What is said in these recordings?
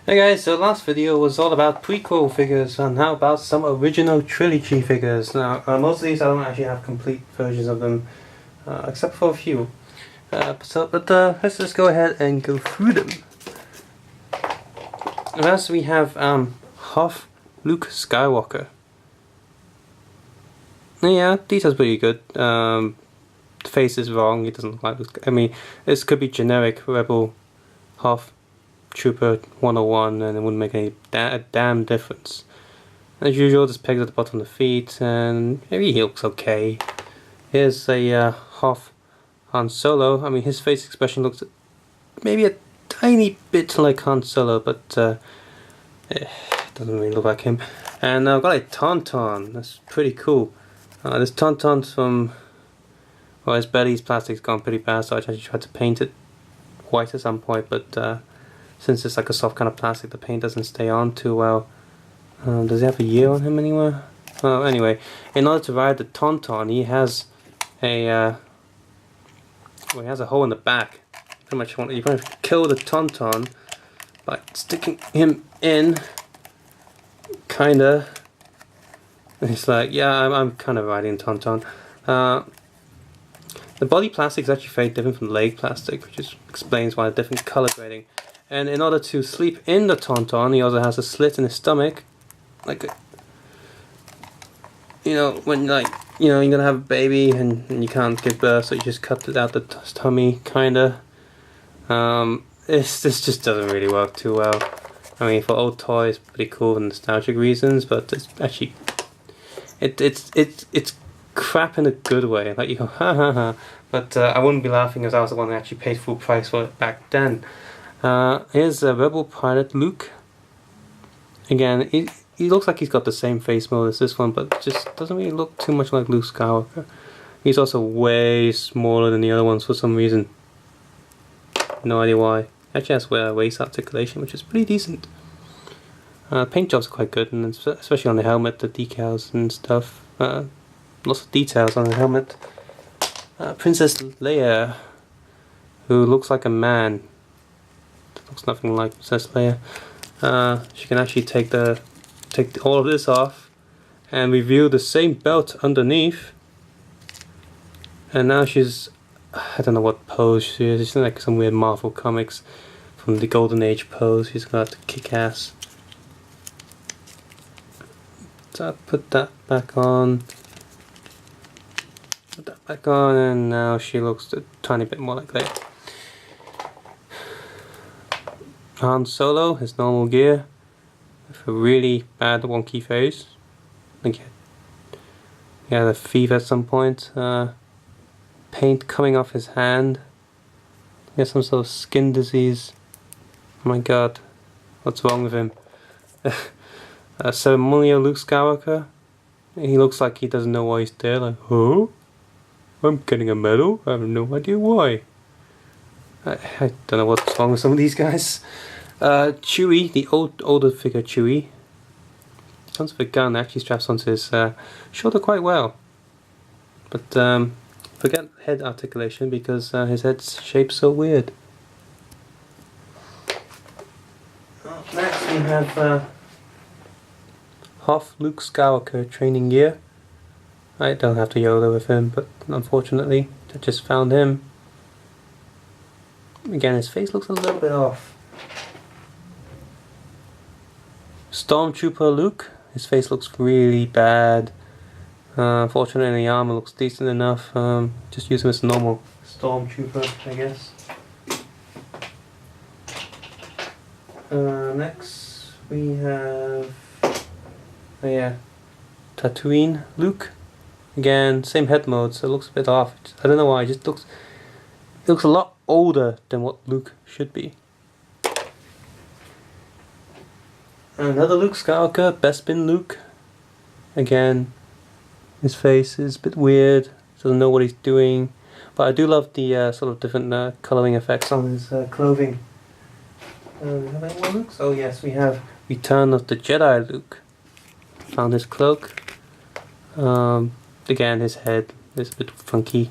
Hey guys, so last video was all about prequel figures, and how about some original Trilogy figures? Now, most of these I don't actually have complete versions of them, except for a few. But let's just go ahead and go through them. First we have Hoth Luke Skywalker. Yeah, detail's pretty good. The face is wrong, it doesn't look like Luke. I mean, this could be generic Rebel Hoth Trooper 101 and it wouldn't make a damn difference. As usual, just pegs at the bottom of the feet, and maybe he looks okay. Here's a Hoth Han Solo. I mean, his face expression looks maybe a tiny bit like Han Solo, but it doesn't really look like him. And I've got a Tauntaun. That's pretty cool. This Tauntaun's from, well, his belly's plastic's gone pretty bad, so I actually tried to paint it white at some point, but since it's like a soft kind of plastic, the paint doesn't stay on too well. Does he have a year on him anywhere? Anyway, in order to ride the Tauntaun, he has a he has a hole in the back. Pretty much you want to kill the Tauntaun by sticking him in, kinda. And it's like, yeah, I'm kind of riding Tauntaun. The body plastic is actually very different from the leg plastic, which explains why the different color grading. And in order to sleep in the Tauntaun, he also has a slit in his stomach, like when you're gonna have a baby and you can't give birth, so you just cut it out the tummy, kinda. This just doesn't really work too well. I mean, for old toys, pretty cool for nostalgic reasons, but it's actually it's crap in a good way. Like you go ha ha ha, but I wouldn't be laughing as I was the one that actually paid full price for it back then. Here's a Rebel Pilot Luke. Again, he looks like he's got the same face mold as this one, but just doesn't really look too much like Luke Skywalker. He's also way smaller than the other ones for some reason. No idea why. Actually has waist articulation, which is pretty decent. Paint jobs are quite good, and especially on the helmet, the decals and stuff. Lots of details on the helmet. Princess Leia, who looks like a man. Looks nothing like Princess Leia. She can actually take all of this off and reveal the same belt underneath. And now she's, I don't know what pose she is. She's like some weird Marvel comics from the Golden Age pose. She's got to kick ass. So I put that back on. Put that back on, and now she looks a tiny bit more like that. Han Solo, his normal gear, with a really bad wonky face. I think he had a fever at some point. Paint coming off his hand. He has some sort of skin disease. Oh my god, what's wrong with him? Ceremonial Luke Skywalker. He looks like he doesn't know why he's there. Like, huh? I'm getting a medal? I have no idea why. I don't know what's wrong with some of these guys. Chewie, the older figure Chewie, comes with a gun, actually straps onto his shoulder quite well. But forget head articulation because his head's shaped so weird. Next we have Hoth Luke Skywalker training gear. I don't have to YOLO with him, but unfortunately I just found him. Again, his face looks a little bit off. Stormtrooper Luke, his face looks really bad. Fortunately the armor looks decent enough. Just use him as a normal Stormtrooper, I guess. Next we have, oh yeah, Tatooine Luke. Again, same head mode, so it looks a bit off. I don't know why, it just looks a lot older than what Luke should be. Another Luke Skywalker, Bespin Luke. Again, his face is a bit weird, doesn't know what he's doing, but I do love the sort of different colouring effects on his clothing. Have any more Lukes? Oh yes, we have Return of the Jedi Luke. Found his cloak. Again, his head is a bit funky,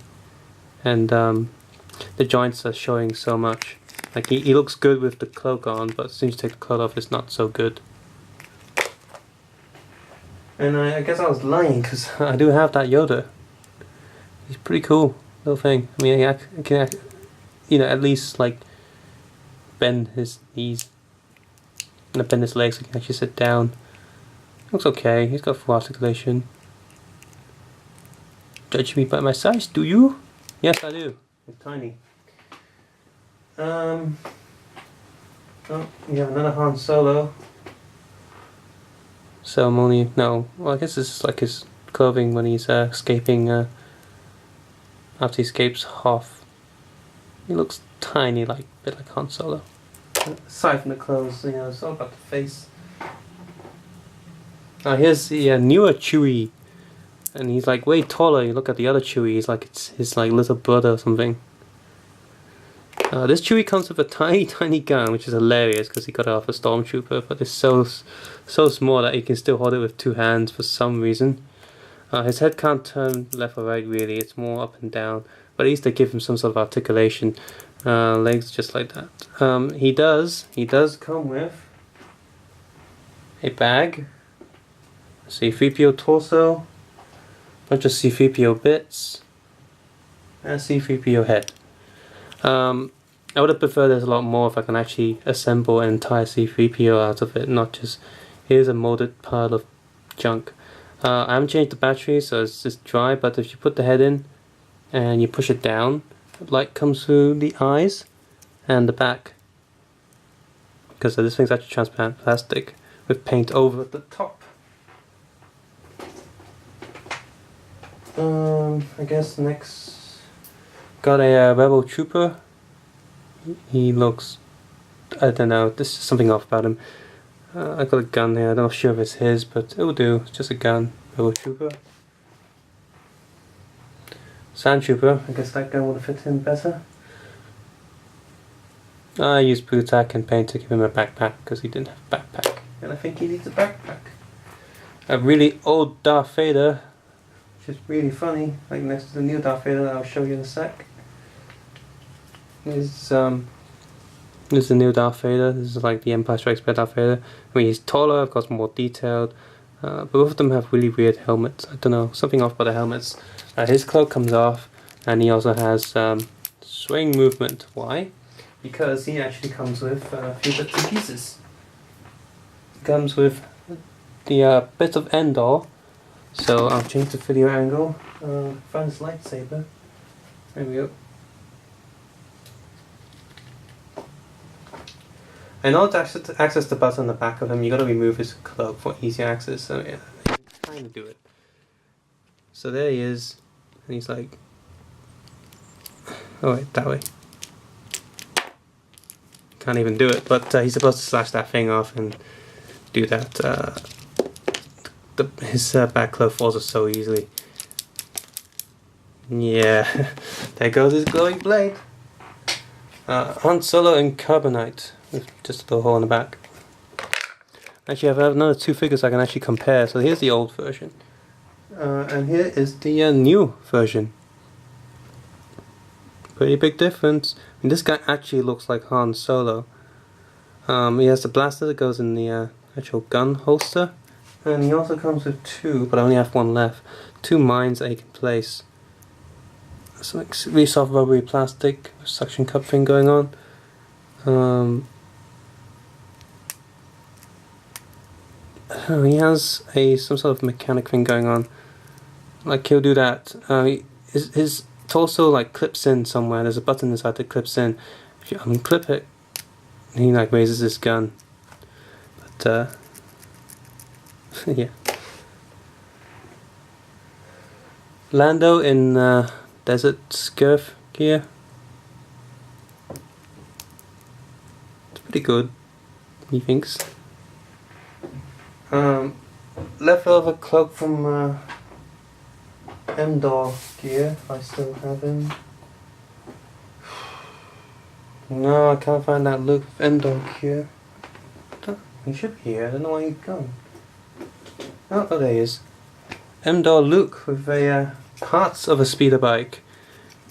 and the joints are showing so much. Like he looks good with the cloak on, but as soon as you take the cloak off, it's not so good. And I guess I was lying, because I do have that Yoda. He's pretty cool little thing. I mean, I can, you know, at least like bend his knees and bend his legs so he can actually sit down. Looks okay. He's got full articulation. Judge me by my size, do you? Yes, I do. It's tiny. Oh, we have another Han Solo. Ceremony. No, well, I guess this is like his clothing when he's escaping. After he escapes Hoth. He looks tiny, like a bit like Han Solo. Aside from the clothes, you know, it's all about the face. Here's the newer Chewie, and he's like way taller. You look at the other Chewie, he's like it's his like little brother or something. This Chewie comes with a tiny gun, which is hilarious because he got it off a stormtrooper, but it's so small that he can still hold it with 2 hands for some reason. His head can't turn left or right really, it's more up and down, but at least they give him some sort of articulation. Legs just like that. He does come with a bag, C-3PO torso, bunch of C-3PO bits, and a C-3PO head. I would have preferred there's a lot more if I can actually assemble an entire C-3PO out of it, not just here's a molded pile of junk. I haven't changed the battery, so it's just dry, but if you put the head in and you push it down, light comes through the eyes and the back, because this thing's actually transparent plastic with paint over the top. I guess next got a Rebel Trooper. He looks, I don't know, there's something off about him. I got a gun here, I'm not sure if it's his, but it will do. It's just a gun. Rebel Trooper. Sand Trooper, I guess that gun would fit him better. I used blue tack and paint to give him a backpack because he didn't have a backpack, and I think he needs a backpack. A really old Darth Vader, which is really funny, like next to the new Darth Vader that I'll show you in a sec. This is the new Darth Vader. This is like the Empire Strikes Back Darth Vader. I mean, he's taller, of course, more detailed. But both of them have really weird helmets. I don't know, something off by the helmets. His cloak comes off, and he also has swing movement. Why? Because he actually comes with a few bits and pieces. He comes with the bit of Endor. So I'll change the video angle. Find his lightsaber. There we go. In order to access the button on the back of him, you gotta remove his cloak for easy access. So yeah, you can kind of do it. So there he is, and he's like, oh wait, that way. Can't even do it, but he's supposed to slash that thing off and do that. His back cloak falls off so easily. Yeah, there goes his glowing blade. Han Solo in carbonite. With just a little hole in the back. Actually, I have another 2 figures I can actually compare. So here's the old version, and here is the new version. Pretty big difference. I mean, this guy actually looks like Han Solo. He has the blaster that goes in the actual gun holster, and he also comes with 2, but I only have 1 left. 2 mines that he can place. Some like really soft rubbery plastic suction cup thing going on. He has some sort of mechanic thing going on. Like he'll do that. His torso like clips in somewhere. There's a button inside that clips in. If you unclip it, he like raises his gun. But yeah. Lando in desert scurf gear. It's pretty good, he thinks. Leftover cloak from Endor gear, if I still have him. No, I can't find that Luke Endor gear. He should be here, I don't know why he's gone. Oh, there he is. Endor Luke with a parts of a speeder bike.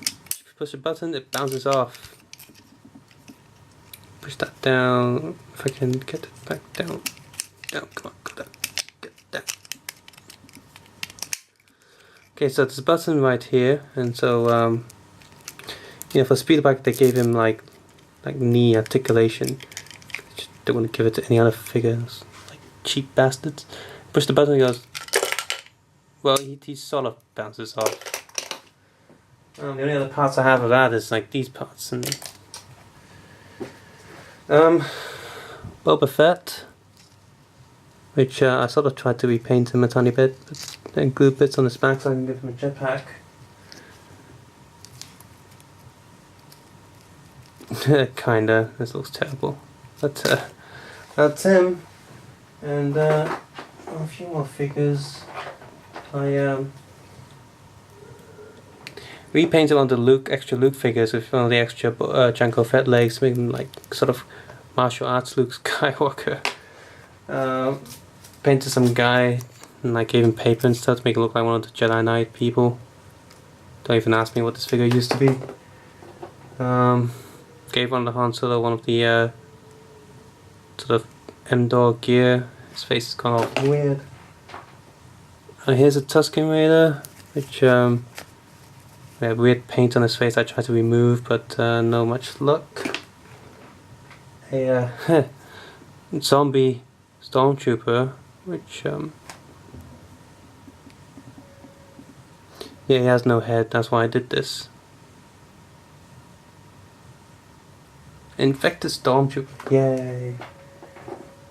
If you push a button, it bounces off. push that down. If I can get it back down. Down, come on, get that. Okay, so there's a button right here, and so for speedback they gave him like knee articulation. Just don't want to give it to any other figures, like cheap bastards. Push the button, he goes. Well, he sort of bounces off. The only other parts I have of that is like these parts and Boba Fett, which I sort of tried to repaint him a tiny bit, but then glue bits on his back so I can give him a jetpack. Kinda. This looks terrible, but that's him. And a few more figures. I repainted on the extra Luke figures with one of the extra Jango Fett legs, making them like sort of martial arts Luke Skywalker. Painted some guy and I gave him paper and stuff to make it look like one of the Jedi Knight people. Don't even ask me what this figure used to be. Gave one of the Han Solo one of the sort of Endor gear. His face is kind of weird. Here's a Tusken Raider, which had weird paint on his face I tried to remove, but no much luck. A zombie stormtrooper, which yeah, he has no head, that's why I did this. Infected stormtrooper, yay!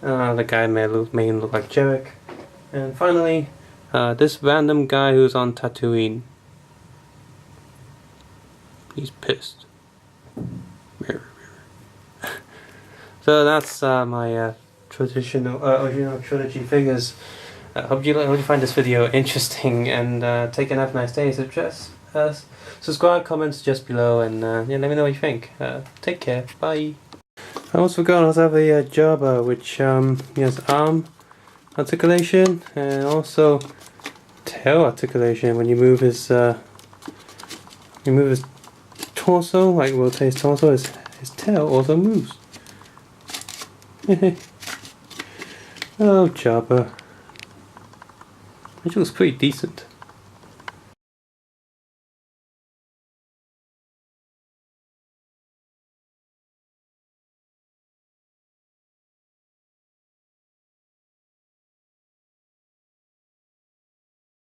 The guy made him look like Jarek. And finally, this random guy who's on Tatooine. He's pissed. So that's my original trilogy figures. Hope you find this video interesting, and take have a nice day. So subscribe, comment, suggest below, and yeah, let me know what you think. Take care. Bye. I almost forgot I also have a Jabba, which has arm articulation and also tail articulation. When you move his torso, like rotate his torso, his tail also moves. Oh, Jabba. Which looks pretty decent.